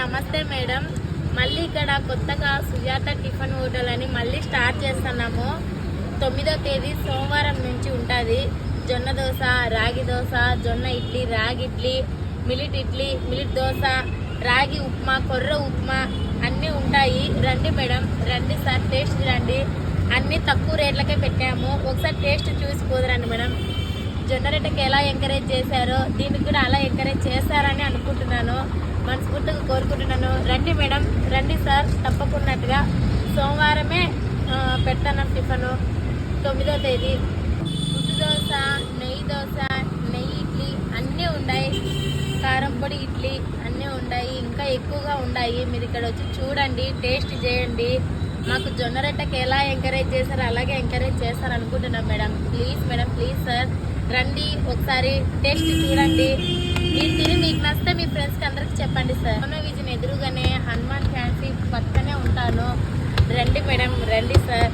నమస్తే మేడం. మళ్ళీ ఇక్కడ కొత్తగా సుజాత టిఫిన్ హోటల్ అని మళ్ళీ స్టార్ట్ చేస్తున్నాము. 9వ తేదీ సోమవారం నుంచి ఉంటుంది. జొన్న దోశ, రాగి దోశ, జొన్న ఇడ్లీ, రాగి ఇడ్లీ, మిలిట్ దోశ, రాగి ఉప్మా, కొర్ర ఉప్మా అన్నీ ఉంటాయి. రండి మేడం, రండి సార్, టేస్ట్ రండి. అన్నీ తక్కువ రేట్లకే పెట్టాము. ఒకసారి టేస్ట్ చూసి పోదురండి మేడం. జొన్న రొట్టెకి ఎలా ఎంకరేజ్ చేశారో దీనికి కూడా అలా ఎంకరేజ్ చేస్తారని అనుకుంటున్నాను, మనస్ఫూర్తిగా కోరుకుంటున్నాను. రండి మేడం, రండి సార్, తప్పకున్నట్టుగా సోమవారమే పెడతాను టిఫను. 9వ తేదీ గుడ్డు దోశ, నెయ్యి దోశ, నెయ్యి ఇడ్లీ అన్నీ ఉన్నాయి. కారం పొడి ఇడ్లీ అన్నీ ఉన్నాయి, ఇంకా ఎక్కువగా ఉన్నాయి. మీరు ఇక్కడ వచ్చి చూడండి, టేస్ట్ చేయండి. మాకు జొన్న రొట్టెకి ఎలా ఎంకరేజ్ చేశారో అలాగే ఎంకరేజ్ చేస్తారు అనుకుంటున్నాం madam. Please madam, please sir, రండి, ఒకసారి టేస్ట్ చూడండి. మీరు తిని మీకు నచ్చితే మీ ఫ్రెండ్స్కి అందరికి చెప్పండి సార్. విజన్ ఎదురుగానే హనుమాన్ ఫ్యాన్సీ పక్కనే ఉంటాను. రండి మేడం, రండి సార్.